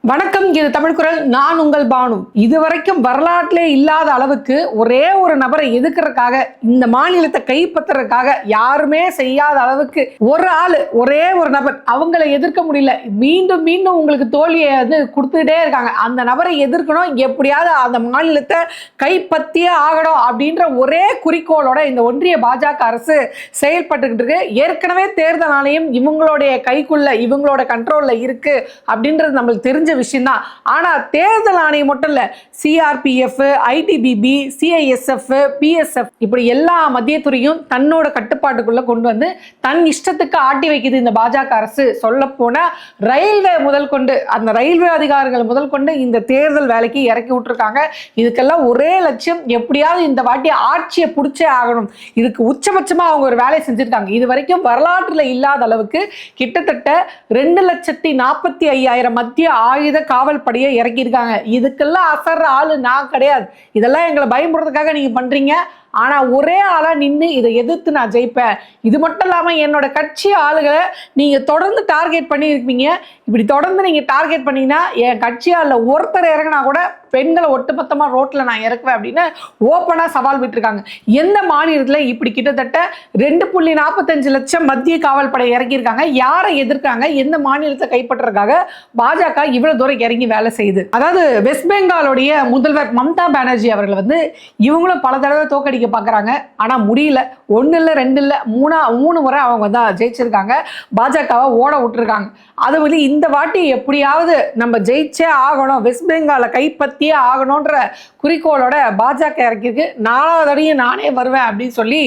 வணக்கம். இது தமிழ் குரல். நான் உங்கள் பானு. இதுவரைக்கும் வரலாற்றிலே இல்லாத அளவுக்கு ஒரே ஒரு நபரை எதிர்க்கிறதுக்காக, இந்த மாநிலத்தை கைப்பற்றுறதுக்காக யாருமே செய்யாத அளவுக்கு ஒரு ஆளு, ஒரே ஒரு நபர், அவங்களை எதிர்க்க முடியல. மீண்டும் மீண்டும் உங்களுக்கு தோல்வியை வந்து கொடுத்துட்டே இருக்காங்க. அந்த நபரை எதிர்க்கணும், எப்படியாவது அந்த மாநிலத்தை கைப்பற்றியே ஆகணும் அப்படின்ற ஒரே குறிக்கோளோட இந்த ஒன்றிய பாஜக அரசு செயல்பட்டுக்கிட்டு இருக்கு. ஏற்கனவே தேர்தல் ஆணையம் இவங்களுடைய கைக்குள்ள, இவங்களோட கண்ட்ரோல்ல இருக்கு அப்படின்றது நம்மளுக்கு தெரிஞ்ச விஷயம் தான். ஆனா தேர்தல் ஆணையம் மட்டும் இல்ல, சிஆர்பிஎஃப், ஐடிபிபி, சிஐஎஸ்எஃப், பிஎஸ்எஃப் இப்படி எல்லா மத்திய துறையும் தன்னோட கட்டுப்பாட்டுக்குள்ள கொண்டு வந்து தன் இஷ்டத்துக்கு ஆட்டி வைக்குது இந்த பாஜக அரசு. சொல்ல போனா ரயில்வே முதல் கொண்டு, அந்த ரயில்வே அதிகாரிகள் முதல் கொண்டு இந்த தேர்தல் வேலைக்கு இறக்கி விட்டுருக்காங்க. இதுக்கெல்லாம் ஒரே லட்சியம், எப்படியாவது இந்த வாட்டி ஆட்சியை பிடிச்சே ஆகணும். இதுக்கு உச்சபட்சமா அவங்க ஒரு வேலையை செஞ்சிருக்காங்க. இது வரைக்கும் வரலாற்றுல இல்லாத அளவுக்கு கிட்டத்தட்ட 2,45,000 மத்திய ஆயுத காவல் படையை இறக்கியிருக்காங்க. இதுக்கெல்லாம் அசர்ற ஆளு நான் கிடையாது. இதெல்லாம் எங்களை பயமுறுறதுக்காக நீங்க பண்றீங்க. ஆனா ஒரே ஆளா நின்று இதை எதிர்த்து நான் ஜெயிப்பேன். இது மட்டும் இல்லாம என்னோட கட்சி ஆளுகளை நீங்க தொடர்ந்து டார்கெட் பண்ணி இருப்பீங்க. இப்படி தொடர்ந்து நீங்க டார்கெட் பண்ணீங்கன்னா என் கட்சி ஆளுல ஒருத்தர் இறங்கினா கூட பெண்களை ஒட்டுமொத்தமா ரோட்ல நான் இறக்குவேன் அப்படின்னு ஓப்பனா சவால் விட்டுருக்காங்க. எந்த மாநிலத்துல இப்படி கிட்டத்தட்ட 2.45 லட்சம் மத்திய காவல் படை இறக்கியிருக்காங்க? யாரை எதிர்க்காங்க? எந்த மாநிலத்தை கைப்பற்றுறதுக்காக பாஜக இவ்வளவு தூரம் இறங்கி வேலை செய்யுது? அதாவது வெஸ்ட் பெங்காலுடைய முதல்வர் மம்தா பானர்ஜி அவர்கள் வந்து இவங்களும் பல தடவை தோக்கடிக்க பாக்குறாங்க. ஆனா முடியல. 1 இல்ல 2 இல்ல 3 முறை அவங்க தான் ஜெயிச்சிருக்காங்க. பாஜகவை ஓட விட்டுருக்காங்க. அது வந்து இந்த வாட்டி எப்படியாவது நம்ம ஜெயிச்சே ஆகணும், வெஸ்ட் பெங்காலை கைப்பற்றியே ஆகணும்ன்ற குறிக்கோளோட பாஜக இறக்கிருக்கு. 4வது அடியும் நானே வருவேன் அப்படின்னு சொல்லி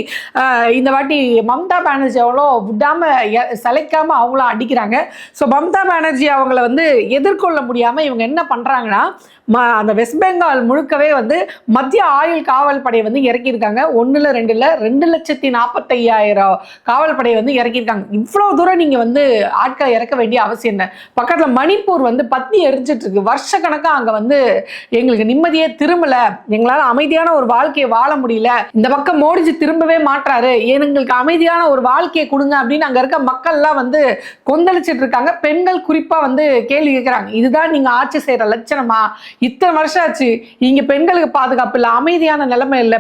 இந்த வாட்டி மம்தா பானர்ஜி அவ்வளோ விடாம சளைக்காம அவங்களும் அடிக்கிறாங்க. ஸோ மம்தா பானர்ஜி அவங்கள வந்து எதிர்கொள்ள முடியாம இவங்க என்ன பண்றாங்கன்னா, அந்த வெஸ்ட் பெங்கால் முழுக்கவே வந்து மத்திய ஆயுள் காவல் படை வந்து இறக்கியிருக்காங்க. 1 இல்ல 2 இல்ல 2,45,000 காவல் படை வந்து இறக்கியிருக்காங்க. இவ்வளவு தூரம் நீங்க வந்து ஆட்களை இறக்க வேண்டிய அவசியம் என்ன? பக்கத்துல மணிப்பூர் வந்து பத்தி எரிஞ்சிட்டு இருக்கு. வருஷ கணக்கா அங்க வந்து எங்களுக்கு நிம்மதியே திரும்பல, எங்களால அமைதியான ஒரு வாழ்க்கையை வாழ முடியல, இந்த பக்கம் மோடிஜி திரும்பவே மாட்டாரு, எங்களுக்கு அமைதியான ஒரு வாழ்க்கையை கொடுங்க அப்படின்னு அங்க இருக்க மக்கள் எல்லாம் வந்து கொந்தளிச்சிட்டு இருக்காங்க. பெண்கள் குறிப்பா வந்து கேள்வி கேட்கிறாங்க, இதுதான் நீங்க ஆட்சி செய்யற லட்சணமா? இத்தனை வருஷம் ஆச்சு, இங்க பெண்களுக்கு பாதுகாப்பு இல்லை, அமைதியான நிலைமை இல்லை,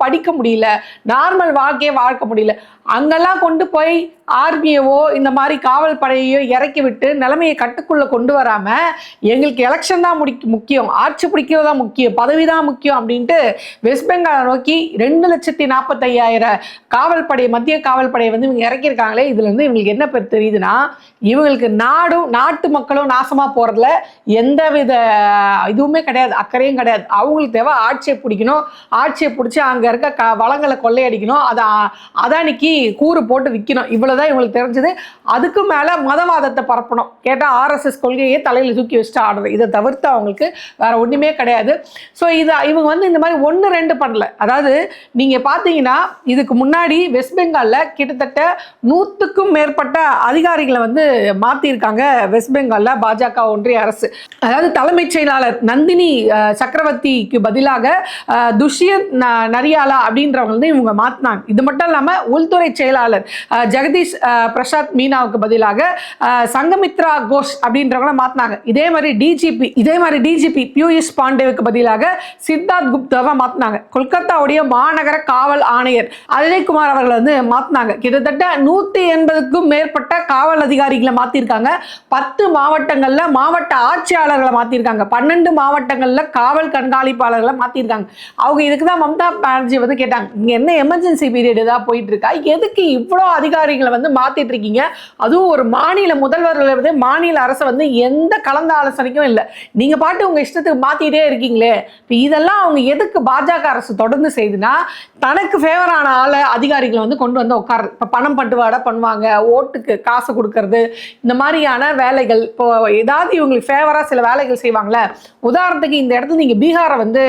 படிக்க முடியல, நார்மல் வாழ்க்கையை வாழ்க்க முடியல. அங்கெல்லாம் கொண்டு போய் ஆர்மியவோ இந்த மாதிரி காவல் படையையோ இறக்கி விட்டு நிலைமையை கட்டுக்குள்ள கொண்டு வராம எங்களுக்கு எலெக்ஷன் தான் முக்கியம், ஆட்சி பிடிக்கிறதா முக்கியம், பதவி தான் முக்கியம் அப்படின்ட்டு வெஸ்ட் பெங்காலை நோக்கி 2,45,000 காவல் படை, மத்திய காவல் படையை வந்து இவங்க இறக்கியிருக்காங்களே. இதுல இருந்து இவங்களுக்கு என்ன பேர் தெரியுதுன்னா, இவங்களுக்கு நாட்டு மக்களும் நாசமா போறதுல எந்தவித இதுவுமே கிடையாது, அக்கறையும் கிடையாது. அவங்களுக்கு தேவை ஆட்சியை பிடிக்கணும், ஆட்சியை பிடிச்சி அங்க இருக்க வளங்களை கொள்ளையடிக்கணும், அதை அதானிக்கு கூறு போட்டு விற்கணும். இவ்வளவுதான் இவங்களுக்கு தெரிஞ்சது. அதுக்கு மேல மதவாதத்தை பரப்பணும். கேட்டா RSS கொள்கையே தலையில தூக்கி வச்சுட்டு ஆடுறது. இதை தவிர்த்து அவங்களுக்கு வேற ஒண்ணுமே கிடையாது. ஸோ இவங்க வந்து இந்த மாதிரி 1, 2 பண்ணல. அதாவது நீங்க பாத்தீங்கன்னா இதுக்கு முன்னாடி வெஸ்ட் பெங்கால்ல கிட்டத்தட்ட 100க்கும் மேற்பட்ட அதிகாரிகளை வந்து மாத்திருக்காங்க வெஸ்ட் பெங்கால்ல பாஜக ஒன்றிய அரசு. அதாவது தலைமைச் செயலாளர் நந்தினி சக்கரவர்த்திக்கு பதிலாக துஷ்யந்த் நரியாலா அப்படின்றவங்க வந்து இவங்க மாத்தினாங்க. இது மட்டும் இல்லாம உள்துறை செயலாளர் ஜெகதீஷ் பிரசாத் மீனாவுக்கு பதிலாக சங்கமித்ரா கோஷ் அப்படின்றவங்கள மாத்தினாங்க. இதே மாதிரி டிஜிபி பியூஷ் பாண்டேவுக்கு பதிலாக சித்தார்த் குப்தாவை மாத்தினாங்க. கொல்கத்தாவுடைய மாநகர காவல் ஆணையர் அஜய் குமார் அவர்கள் வந்து மாத்தினாங்க. கிட்டத்தட்ட 180க்கும் மேற்பட்ட காவல் அதிகாரிகளை மாத்திருக்காங்க. 10 மாவட்டங்கள்ல மாவட்ட ஆட்சியாளர்களை மாத்திருக்காங்க. 12 மாவட்டங்கள்ல காவல் கண்காணிப்பாளர்களை மாத்திருக்காங்க. அவங்க இதுக்குதான் மம்தா பானர்ஜி வந்து கேட்டாங்க, இங்க என்ன எமர்ஜென்சி பீரியட் ஏதாவது போயிட்டு இருக்கா, எதுக்கு இவ்வளோ அதிகாரிகளை வந்து மாத்திட்டு இருக்கீங்க? அதுவும் ஒரு மாநில முதல்வர்கள் வந்து மாநில அரசு வந்து எந்த கலந்த ஆலோசனைக்கும் இல்லை, நீங்க பாட்டு உங்க இஷ்டத்துக்கு மாத்திட்டே இருக்கீங்களே. இதெல்லாம் அவங்க எதுக்கு பாஜக அரசு தொடர்ந்து செய்யுதுன்னா, தனக்கு ஃபேவரான அதிகாரிகளை வந்து கொண்டு வந்து உட்காரு. இப்போ பணம் பட்டுவாடா பண்ணுவாங்க, ஓட்டுக்கு காசு கொடுக்கறது, இந்த மாதிரியான வேலைகள். இப்போ ஏதாவது இவங்களுக்கு ஃபேவரா சில வேலைகள் செய்வாங்களே. உதாரணத்துக்கு இந்த இடத்துல நீங்க பீகாரை வந்து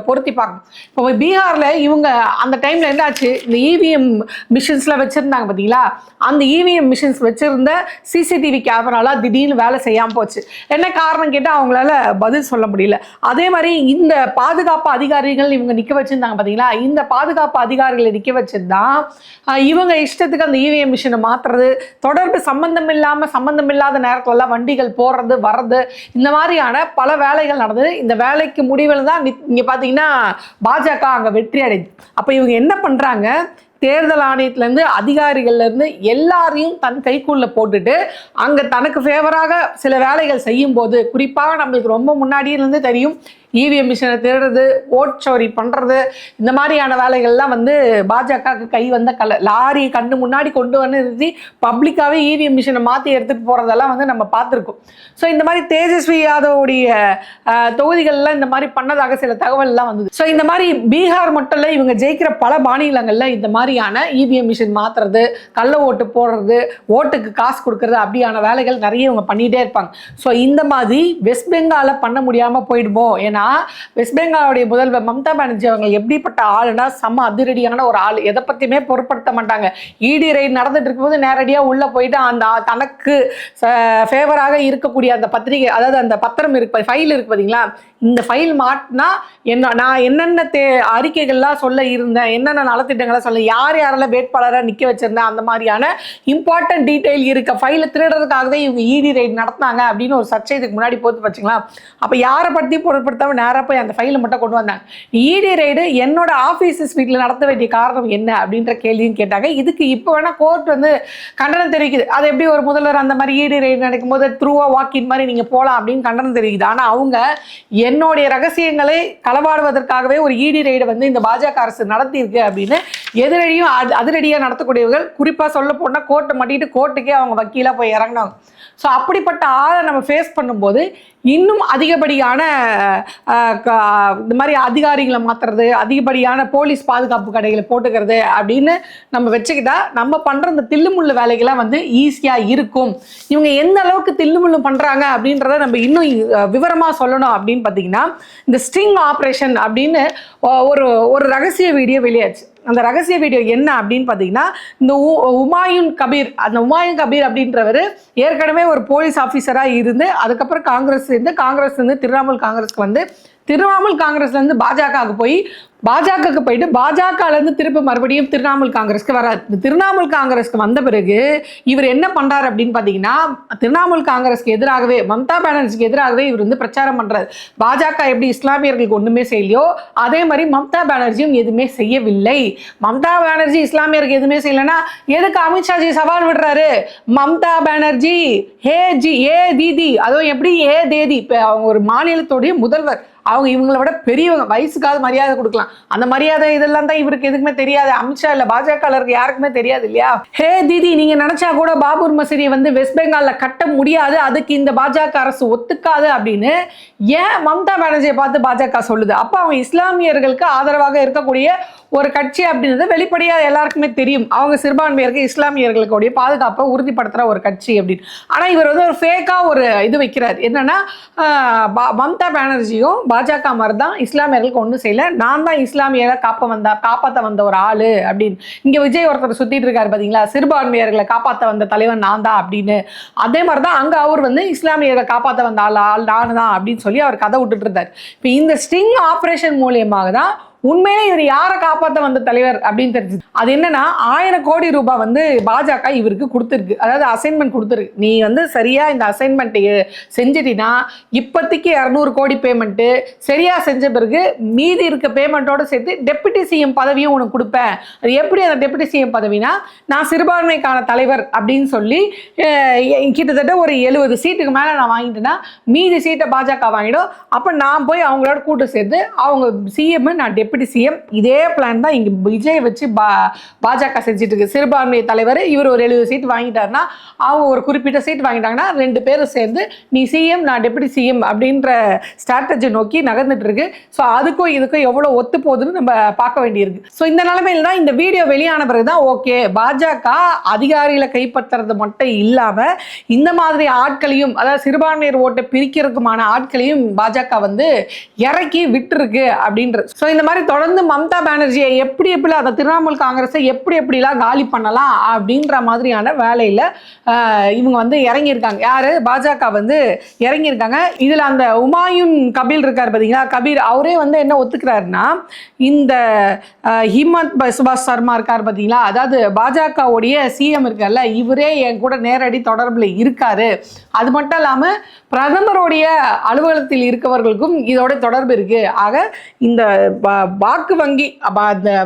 பொருத்தி பார்க்கணும். இப்போ பீகார்ல இவங்க அந்த டைம்ல என்னாச்சு, இந்த இவிஎம் மிஷின்ஸ்ல வச்சிருந்தாங்க பார்த்தீங்களா, அந்த இவிஎம் மிஷின்ஸ் வச்சிருந்த சிசிடிவி கேமராலாம் திடீர்னு வேலை செய்யாமல் போச்சு. என்ன காரணம் கேட்டால் அவங்களால பதில் சொல்ல முடியல. அதே மாதிரி இந்த பாதுகாப்பு அதிகாரிகள் இவங்க நிற்க வச்சிருந்தாங்க பார்த்தீங்களா, இந்த பாதுகாப்பு அதிகாரிகளை நிற்க வச்சுதான் இவங்க இஷ்டத்துக்கு அந்த இவிஎம் மிஷினை மாற்றுறது, தொடர்பு சம்பந்தம் இல்லாத நேரத்துலலாம் வண்டிகள் போடுறது வர்றது, இந்த மாதிரியான பல வேலைகள் நடந்தது. இந்த வேலைக்கு முடிவில் தான் இங்கே பார்த்தீங்கன்னா பாஜக அங்கே வெற்றி அடையுது. அப்போ இவங்க என்ன பண்ணுறாங்க, தேர்தல் ஆணையத்திலேருந்து அதிகாரிகள்லேருந்து எல்லாரையும் தன் கைக்குள்ளே போட்டுட்டு அங்கே தனக்கு ஃபேவராக சில வேலைகள் செய்யும்போது, குறிப்பாக நம்மளுக்கு ரொம்ப முன்னாடியிலேருந்து தெரியும், இவிஎம் மிஷினை திருடுறது, ஓட் சோரி பண்ணுறது, இந்த மாதிரியான வேலைகள்லாம் வந்து பாஜகவுக்கு கை வந்த லாரி கண்டு முன்னாடி கொண்டு வந்து நிறுத்தி பப்ளிக்காகவே இவிஎம் மிஷினை மாற்றி எடுத்துகிட்டு போகிறதெல்லாம் வந்து நம்ம பார்த்துருக்கோம். ஸோ இந்த மாதிரி தேஜஸ்வி யாதவுடைய தொகுதிகள்லாம் இந்த மாதிரி பண்ணதாக சில தகவல்லாம் வந்தது. ஸோ இந்த மாதிரி பீகார் மட்டும் இல்லை, இவங்க ஜெயிக்கிற பல மாநிலங்களில் இந்த மாதிரியான இவிஎம் மிஷின் மாற்றுறது, கள்ள ஓட்டு போடுறது, ஓட்டுக்கு காசு கொடுக்கறது, அப்படியான வேலைகள் நிறைய இவங்க பண்ணிகிட்டே இருப்பாங்க. ஸோ இந்த மாதிரி வெஸ்ட் பெங்காலில் பண்ண முடியாமல் போயிடுமோ. ஏன்னா வெஸ்ட் பெங்காலுடைய முதல்வர் மம்தா பானர்ஜி அவங்க எப்படிப்பட்ட ஆளுனா செம்ம அதிரடியான ஒரு ஆள், எதை பத்தியுமே பொருட்படுத்த மாட்டாங்க. இடி ரைட் நடந்துட்டு இருக்கும்போது நேரடியாக உள்ள போயிட்டு அந்த தனக்கு ஃபேவராக இருக்கக்கூடிய அந்த பத்திரிகை, அதாவது அந்த பத்திரம் இருக்கு, ஃபைல் இருக்கு பார்த்தீங்களா, இந்த ஃபைல் மாட்டினா நான் என்னென்ன அறிக்கைகள்லாம் சொல்ல இருந்தேன், என்னென்ன நலத்திட்டங்களை சொல்ல, யாரெல்லாம் வேட்பாளராக நிற்க வச்சிருந்தேன், அந்த மாதிரியான இம்பார்ட்டன்ட் டீட்டெயில் இருக்க ஃபைலை திருடுறதுக்காகவே இவங்க இடி ரைட் நடத்தினாங்க அப்படின்னு ஒரு சர்ச்சை இதுக்கு முன்னாடி போட்டு வச்சுங்களா. அப்போ யாரை பற்றி பொருட்படுத்தாம நேராக போய் அந்த ஃபைலை மட்டும் கொண்டு வந்தாங்க. இடி ரைடு என்னோட ஆஃபீஸஸ் வீட்டில் நடத்த வேண்டிய காரணம் என்ன அப்படின்ற கேள்வியும் கேட்டாங்க. இதுக்கு இப்போ வேணால் கோர்ட் வந்து கண்டனம் தெரிவிக்குது. அது எப்படி ஒரு முதல்வர் அந்த மாதிரி இடி ரைடு நடக்கும் போது த்ரூவா வாக்கின் மாதிரி நீங்கள் போகலாம் அப்படின்னு கண்டனம் தெரிவிக்குது. ஆனால் அவங்க என்னுடைய ரகசியங்களை களவாடுவதற்காகவே ஒரு இடி ரைடை வந்து இந்த பாஜக அரசு நடத்தியிருக்கு அப்படின்னு எதிரடியும் அதிரடியாக நடத்தக்கூடியவர்கள், குறிப்பாக சொல்ல போனால் கோர்ட்டை மாட்டிட்டு கோர்ட்டுக்கே அவங்க வக்கீலாக போய் இறங்கினாங்க. ஸோ அப்படிப்பட்ட ஆளை நம்ம ஃபேஸ் பண்ணும்போது இன்னும் அதிகப்படியான இந்த மாதிரி அதிகாரிகளை மாற்றுறது, அதிகப்படியான போலீஸ் பாதுகாப்பு கடைகளை போட்டுக்கிறது அப்படின்னு நம்ம வச்சுக்கிட்டா நம்ம பண்ணுற இந்த தில்லுமுள்ளு வேலைகள்லாம் வந்து ஈஸியாக இருக்கும். இவங்க எந்த அளவுக்கு தில்லுமுள்ளு பண்ணுறாங்க அப்படின்றத நம்ம இன்னும் விவரமாக சொல்லணும் அப்படின்னு பார்த்தீங்கன்னா, இந்த ஸ்ட்ரிங் ஆப்ரேஷன் அப்படின்னு ஒரு ரகசிய வீடியோ வெளியாச்சு. அந்த ரகசிய வீடியோ என்ன அப்படின்னு பார்த்தீங்கன்னா, இந்த உமாயுன் கபீர் அப்படின்றவர் ஏற்கனவே ஒரு போலீஸ் ஆஃபீஸராக இருந்து அதுக்கப்புறம் காங்கிரஸ் இருந்து திரிணாமுல் காங்கிரஸ்க்கு வந்து, திரிணாமுல் காங்கிரஸ்லேருந்து பாஜகவுக்கு போயிட்டு பாஜகலேருந்து திருப்பி மறுபடியும் திரிணாமுல் காங்கிரஸ்க்கு வராது. இந்த திரிணாமுல் காங்கிரஸ்க்கு வந்த பிறகு இவர் என்ன பண்ணுறாரு அப்படின்னு பார்த்தீங்கன்னா, திரிணாமுல் காங்கிரஸ்க்கு எதிராகவே, மம்தா பானர்ஜிக்கு எதிராகவே இவர் வந்து பிரச்சாரம் பண்ணுறாரு. பாஜக எப்படி இஸ்லாமியர்களுக்கு ஒன்றுமே செய்யலையோ அதே மாதிரி மம்தா பானர்ஜியும் எதுவுமே செய்யவில்லை. மம்தா பானர்ஜி இஸ்லாமியருக்கு எதுவுமே செய்யலைன்னா எதுக்கு அமித்ஷாஜி சவால் விடுறாரு? மம்தா பானர்ஜி ஏ தீதி, அதுவும் எப்படி ஏ தேதி, இப்போ அவங்க ஒரு மாநிலத்துடைய முதல்வர், அவங்க இவங்களை விட பெரியவங்க, வயசுக்காவது மரியாதை கொடுக்கலாம். அந்த மரியாதை இதெல்லாம் தான் இவருக்கு எதுக்குமே தெரியாது. அமித்ஷா இல்லை பாஜகருக்கு யாருக்குமே தெரியாது இல்லையா. ஹே தீதி, நீங்க நினைச்சா கூட பாபர் மசூதியை வந்து வெஸ்ட் பெங்கால்ல கட்ட முடியாது, அதுக்கு இந்த பாஜக அரசு ஒத்துக்காது அப்படின்னு ஏன் மம்தா பானர்ஜியை பார்த்து பாஜக சொல்லுது? அப்போ அவங்க இஸ்லாமியர்களுக்கு ஆதரவாக இருக்கக்கூடிய ஒரு கட்சி அப்படின்றது வெளிப்படையாக எல்லாருக்குமே தெரியும். அவங்க சிறுபான்மையருக்கு இஸ்லாமியர்களுடைய பாதுகாப்பை உறுதிப்படுத்துகிற ஒரு கட்சி அப்படின்னு. ஆனால் இவர் வந்து ஒரு ஃபேக்காக ஒரு இது வைக்கிறார். என்னன்னா, மம்தா பானர்ஜியும் பாஜக மாதிரி தான் இஸ்லாமியர்களுக்கு ஒன்றும் செய்யல, நான் தான் இஸ்லாமியரை காப்பாற்ற வந்த ஒரு ஆளு அப்படின்னு. இங்கே விஜய் ஒருத்தர் சுற்றிட்டு இருக்காரு பார்த்தீங்களா, சிறுபான்மையர்களை காப்பாற்ற வந்த தலைவன் நான் தான் அப்படின்னு. அதே மாதிரி தான் அங்கே அவர் வந்து இஸ்லாமியரை காப்பாற்ற வந்த ஆள் நான் தான் அப்படின்னு சொல்லி அவர் கதை விட்டுட்டு இருந்தார். இப்போ இந்த ஸ்ட்ரிங் ஆப்ரேஷன் மூலியமாக தான் உண்மையிலே இவர் யாரை காப்பாற்ற வந்த தலைவர் அப்படின்னு தெரிஞ்சது. அது என்னன்னா, 1000 கோடி ரூபாய் வந்து பாஜக இவருக்கு கொடுத்துருக்கு, அதாவது அசைன்மெண்ட் கொடுத்துருக்கு. நீ வந்து சரியா இந்த அசைன்மெண்ட் செஞ்சிட்டினா இப்போதைக்கு 200 கோடி பேமெண்ட்டு, சரியா செஞ்ச பிறகு மீதி இருக்க பேமெண்ட்டோட சேர்த்து டெப்யூட்டி சிஎம் பதவியும் உனக்கு கொடுப்பேன். அது எப்படி அந்த டெப்யூட்டி சிஎம் பதவினா, நான் சிறுபான்மைக்கான தலைவர் அப்படின்னு சொல்லி கிட்டத்தட்ட ஒரு 70 சீட்டுக்கு மேலே நான் வாங்கிட்டேன்னா மீதி சீட்டை பாஜக வாங்கிடும். அப்போ நான் போய் அவங்களோட கூட்டம் சேர்த்து அவங்க சிஎம், நான் டெப்யூட்டி சிஎம். இதே பிளான் தான் இங்கே விஜய் வச்சு பாஜக செஞ்சுட்டு இருக்கு. சிறுபான்மை தலைவர் இவர் ஒரு 70 சீட் வாங்கிட்டாருன்னா, அவங்க ஒரு குறிப்பிட்ட சீட் வாங்கிட்டாங்கன்னா 2 பேரும் சேர்ந்து நீ சிஎம் நான் டெப்யூட்டி சிஎம் அப்படின்ற ஸ்ட்ராட்டஜி நோக்கி நகர்ந்துட்டு இருக்கு. ஸோ அதுக்கும் இதுக்கும் எவ்வளோ ஒத்து போகுதுன்னு நம்ம பார்க்க வேண்டியிருக்கு. ஸோ இந்த நிலைமையில் தான் இந்த வீடியோ வெளியான பிறகு தான் ஓகே, பாஜக அதிகாரிகளை கைப்பற்றுறது மட்டும் இல்லாமல் இந்த மாதிரி ஆட்களையும், அதாவது சிறுபான்மையர் ஓட்டை பிரிக்கிறதுக்குமான ஆட்களையும் பாஜக வந்து இறக்கி விட்டுருக்கு அப்படின்றது. ஸோ இந்த மாதிரி மாதிரி தொடர்ந்து மம்தா பானர்ஜியை எப்படிலாம் அந்த திரிணாமுல் காங்கிரஸை எப்படிலாம் காலி பண்ணலாம் அப்படின்ற மாதிரியான வேலையில் இவங்க வந்து இறங்கியிருக்காங்க. யார்? பாஜக வந்து இறங்கியிருக்காங்க. இதில் அந்த உமாயூன் கபீர் இருக்கார் பார்த்தீங்களா, கபீர் அவரே வந்து என்ன ஒத்துக்கிறாருன்னா, இந்த ஹிமந்த் சுபாஷ் சர்மா இருக்கார் பார்த்தீங்களா, அதாவது பாஜகவுடைய சிஎம் இருக்கார்ல, இவரே என் கூட நேரடி தொடர்பில் இருக்காரு. அது மட்டும் இல்லாமல் பிரதமருடைய அலுவலகத்தில் இருக்கவர்களுக்கும் இதோட தொடர்பு இருக்கு. ஆக இந்த வாக்கு வங்கி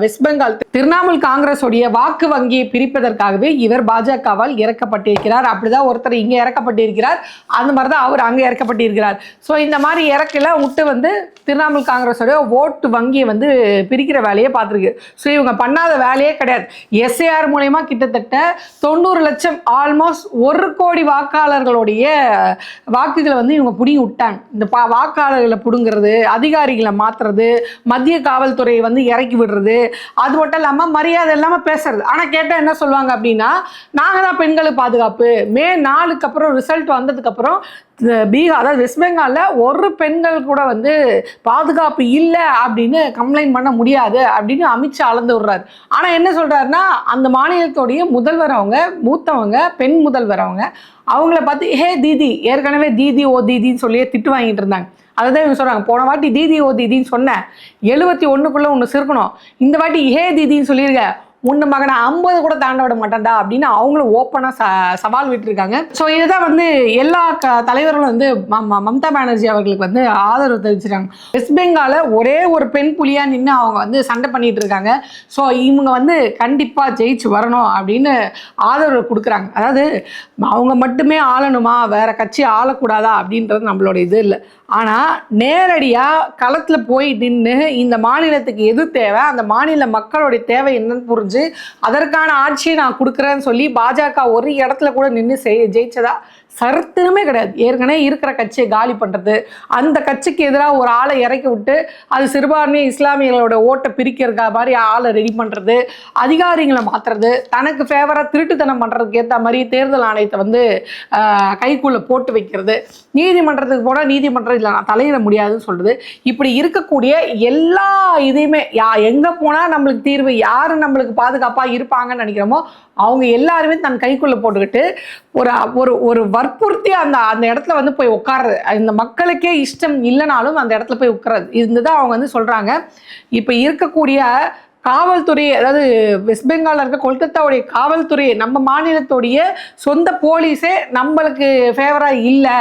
வெஸ்ட் பெங்கால் திரிணாமுல் காங்கிரஸுடைய வாக்கு வங்கியை பிரிப்பதற்காகவே இவர் பாஜகவால் இறக்கப்பட்டிருக்கிறார். அப்படிதான் ஒருத்தர் இங்கே இறக்கப்பட்டிருக்கிறார், அந்த மாதிரி தான் அவர் அங்கே இறக்கப்பட்டிருக்கிறார். ஸோ இந்த மாதிரி இறக்கெல்லாம் விட்டு வந்து திரிணாமுல் காங்கிரஸோடைய ஓட்டு வங்கியை வந்து பிரிக்கிற வேலையை பார்த்துருக்கு. ஸோ இவங்க பண்ணாத வேலையே கிடையாது. எஸ்ஏஆர் மூலயமா கிட்டத்தட்ட 90 லட்சம் ஆல்மோஸ்ட் 1 கோடி வாக்காளர்களுடைய வாக்குகளை வந்து இவங்க பிடிங்கி விட்டாங்க. இந்த வாக்காளர்களை பிடுங்கிறது, அதிகாரிகளை மாற்றுறது, மத்திய காவல்துறையை வந்து இறக்கி விடுறது, அது மட்டும் இல்லாமல் மரியாதை இல்லாமல் பேசுறது. ஆனால் கேட்டால் என்ன சொல்லுவாங்க அப்படின்னா, நாங்கள் தான் பெண்களுக்கு பாதுகாப்பு. மே 4க்கு அப்புறம் ரிசல்ட் வந்ததுக்கப்புறம் பீகார் அதாவது வெஸ்ட் பெங்காலில் ஒரு பெண்கள் கூட வந்து பாதுகாப்பு இல்லை அப்படின்னு கம்ப்ளைண்ட் பண்ண முடியாது அப்படின்னு அமித்ஷா அளந்து விடுறாரு. ஆனால் என்ன சொல்கிறாருன்னா, அந்த மாநிலத்தோடைய முதல்வர் அவங்க மூத்தவங்க பெண் முதல்வர் அவங்கள பார்த்து ஹே தீதி, ஏற்கனவே தீதி ஓ தீதின்னு சொல்லியே திட்டு வாங்கிட்டு இருந்தாங்க. அதை தான் இவங்க சொல்கிறாங்க, போன வாட்டி தீதி ஓ தீதின்னு சொன்னேன், 71க்குள்ளே ஒன்று சிறுக்கணும், இந்த வாட்டி ஹே தீதின்னு சொல்லியிருக்க, உன்ன மகனை 50 கூட தாண்ட விட மாட்டான்டா அப்படின்னு அவங்களும் ஓப்பனாக சவால் விட்டுருக்காங்க. ஸோ இதுதான் வந்து எல்லா தலைவர்களும் வந்து மம்தா பானர்ஜி அவர்களுக்கு வந்து ஆதரவு தெரிவிச்சிருக்காங்க. வெஸ்ட் பெங்காலில் ஒரே ஒரு பெண் புலியாக நின்று அவங்க வந்து சண்டை பண்ணிட்டு இருக்காங்க. ஸோ இவங்க வந்து கண்டிப்பாக ஜெயிச்சு வரணும் அப்படின்னு ஆதரவு கொடுக்குறாங்க. அதாவது அவங்க மட்டுமே ஆளணுமா, வேற கட்சி ஆளக்கூடாதா அப்படின்றது நம்மளோட இது இல்லை. ஆனால் நேரடியாக களத்தில் போய் நின்று இந்த மாநிலத்துக்கு எது தேவை, அந்த மாநில மக்களுடைய தேவை என்னன்னு புரிஞ்சு அதற்கான ஆட்சியை நான் கொடுக்குறேன்னு சொல்லி பாஜக ஒரு இடத்துல கூட நின்று ஜெயிச்சதா சரித்திரமே கிடையாது. ஏற்கனவே இருக்கிற கட்சியை காலி பண்ணுறது, அந்த கட்சிக்கு எதிராக ஒரு ஆளை இறக்கி விட்டு அது சிறுபான்மை இஸ்லாமியர்களோட ஓட்டை பிரிக்கிறதுக்கா மாதிரி ஆளை ரெடி பண்ணுறது, அதிகாரிகளை மாற்றுறது, தனக்கு ஃபேவராக திருட்டுத்தனம் பண்ணுறதுக்கு ஏற்ற மாதிரி தேர்தல் ஆணையத்தை வந்து கைக்குள்ளே போட்டு வைக்கிறது, நீதிமன்றத்துக்கு போனால் நீதிமன்றம் இல்லை நான் தலையிட முடியாதுன்னு சொல்கிறது. இப்படி இருக்கக்கூடிய எல்லா இதையுமே எங்கே போனால் நம்மளுக்கு தீர்வு, யார் நம்மளுக்கு பாதுகாப்பாக இருப்பாங்கன்னு நினைக்கிறோமோ அவங்க எல்லாருமே தன் கைக்குள்ளே போட்டுக்கிட்டு ஒரு வற்புறுத்தி அந்த இடத்துல வந்து போய் உட்கார்றது. இந்த மக்களுக்கே இஷ்டம் இல்லைனாலும் அந்த இடத்துல போய் உட்கார்றது. இதுதான் அவங்க வந்து சொல்கிறாங்க. இப்போ இருக்கக்கூடிய காவல்துறை, அதாவது வெஸ்ட் பெங்காலில் இருக்க கொல்கத்தாவுடைய காவல்துறை, நம்ம மாநிலத்துடைய சொந்த போலீஸே நம்மளுக்கு ஃபேவராக இல்லை,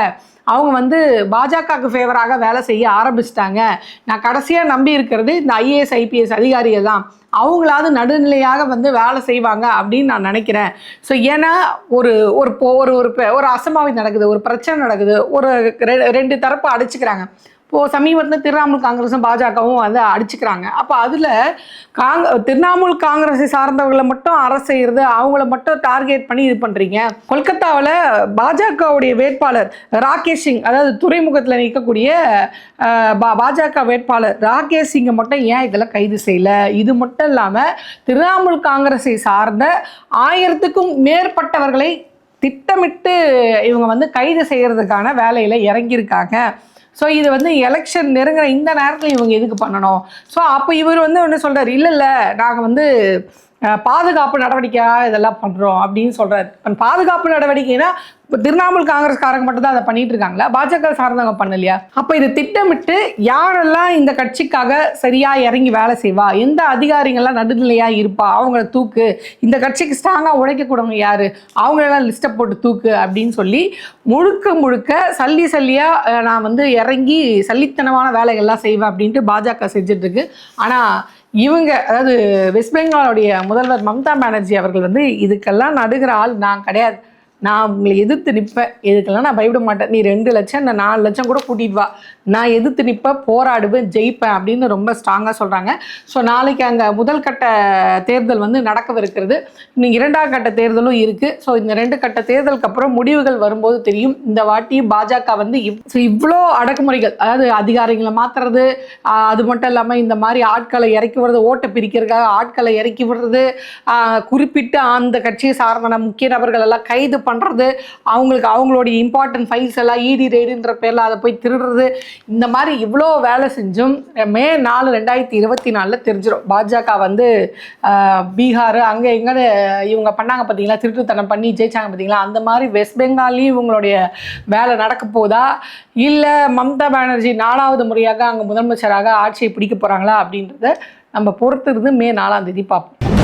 அவங்க வந்து பாஜகவுக்கு ஃபேவராக வேலை செய்ய ஆரம்பிச்சிட்டாங்க. நான் கடைசியாக நம்பி இருக்கிறது இந்த IAS IPS அதிகாரிகள் தான், அவங்களாவது நடுநிலையாக வந்து வேலை செய்வாங்க அப்படின்னு நான் நினைக்கிறேன். ஸோ ஏன்னா ஒரு ஒரு ஒரு அசம்பாவிதம் நடக்குது, ஒரு பிரச்சனை நடக்குது, ஒரு 2 தரப்பு அடிச்சுக்கிறாங்க. இப்போது சமீபத்தில் திரிணாமுல் காங்கிரஸும் பாஜகவும் வந்து அடிச்சுக்கிறாங்க. அப்போ அதில் திரிணாமுல் காங்கிரஸை சார்ந்தவர்களை மட்டும் அரசு செய்கிறது, அவங்கள மட்டும் டார்கெட் பண்ணி இது பண்ணுறீங்க. கொல்கத்தாவில் பாஜகவுடைய வேட்பாளர் ராகேஷ் சிங், அதாவது துறைமுகத்தில் நிற்கக்கூடிய பாஜக வேட்பாளர் ராகேஷ் சிங்கை மட்டும் ஏன் இதெல்லாம் கைது செய்யலை? இது மட்டும் இல்லாமல் திரிணாமுல் காங்கிரஸை சார்ந்த 1000க்கும் மேற்பட்டவர்களை திட்டமிட்டு இவங்க வந்து கைது செய்கிறதுக்கான வேலையில் இறங்கியிருக்காங்க. ஸோ இது வந்து எலெக்ஷன் நெருங்குற இந்த நேரத்தில் இவங்க எதுக்கு பண்ணணும்? ஸோ அப்போ இவர் வந்து ஒன்று சொல்கிறார், இல்லை நாங்கள் வந்து பாதுகாப்பு நடவடிக்கையாக இதெல்லாம் பண்ணுறோம் அப்படின்னு சொல்கிறார். பாதுகாப்பு நடவடிக்கைன்னா இப்போ திரிணாமுல் காங்கிரஸ்காரங்க மட்டும் தான் அதை பண்ணிட்டு இருக்காங்களா, பாஜக சார்ந்தவங்க பண்ணலையா? அப்போ இது திட்டமிட்டு யாரெல்லாம் இந்த கட்சிக்காக சரியாக இறங்கி வேலை செய்வா, எந்த அதிகாரிகள்லாம் நடுநிலையாக இருப்பா, அவங்கள தூக்கு, இந்த கட்சிக்கு ஸ்ட்ராங்காக உழைக்கக்கூடவங்க யார், அவங்களெல்லாம் லிஸ்ட்டை போட்டு தூக்கு அப்படின்னு சொல்லி முழுக்க சல்லியாக நான் வந்து இறங்கி சல்லித்தனமான வேலைகள்லாம் செய்வேன் அப்படின்ட்டு பாஜக செஞ்சிட்ருக்கு. ஆனால் இவங்க, அதாவது வெஸ்ட் பெங்காலுடைய முதல்வர் மம்தா பானர்ஜி அவர்கள் வந்து இதுக்கெல்லாம் நடுகிற ஆள் நான் கிடையாது, நான் உங்களை எதிர்த்து நிற்பேன், இதுக்கெல்லாம் நான் பயப்பட மாட்டேன், நீ 2 லட்சம் நான் 4 லட்சம் கூட கூட்டிட்டு வா, நான் எதிர்த்து நிற்பேன், போராடுவேன், ஜெயிப்பேன் அப்படின்னு ரொம்ப ஸ்ட்ராங்காக சொல்கிறாங்க. ஸோ நாளைக்கு அங்கே முதல் கட்ட தேர்தல் வந்து நடக்கவிருக்கிறது, இன்னைக்கு 2ஆம் கட்ட தேர்தலும் இருக்குது. ஸோ இந்த 2 கட்ட தேர்தலுக்கு அப்புறம் முடிவுகள் வரும்போது தெரியும் இந்த வாட்டி பாஜக வந்து இவ்வளோ அடக்குமுறைகள், அதாவது அதிகாரிகளை மாற்றுறது, அது மட்டும் இல்லாமல் இந்த மாதிரி ஆட்களை இறக்கி விடுறது, ஓட்டை பிரிக்கிறதுக்காக ஆட்களை இறக்கி விடுறது, குறிப்பிட்டு அந்த கட்சியை சார்ந்த முக்கிய நபர்கள் எல்லாம் கைது பண்ணுறது, அவங்களுக்கு அவங்களுடைய இம்பார்ட்டன்ட் ஃபைல்ஸ் எல்லாம் இடி ரெய்டுன்ற பேரில் அதை போய் திருடுறது, இந்த மாதிரி இவ்வளோ வேலை செஞ்சும் மே 4, 2024 தெரிஞ்சிடும் பாஜக வந்து பீகார் அங்கே எங்கே இவங்க பண்ணாங்க பார்த்தீங்களா, திருட்டுத்தனம் பண்ணி ஜெயிச்சாங்க பார்த்தீங்களா, அந்த மாதிரி வெஸ்ட் பெங்கால்லையும் இவங்களுடைய வேலை நடக்க போதா, இல்லை மம்தா பானர்ஜி 4வது முறையாக அங்கே முதலமைச்சராக ஆட்சியை பிடிக்க போகிறாங்களா அப்படின்றத நம்ம பொறுத்து இருந்து மே 4ஆம் தேதி பார்ப்போம்.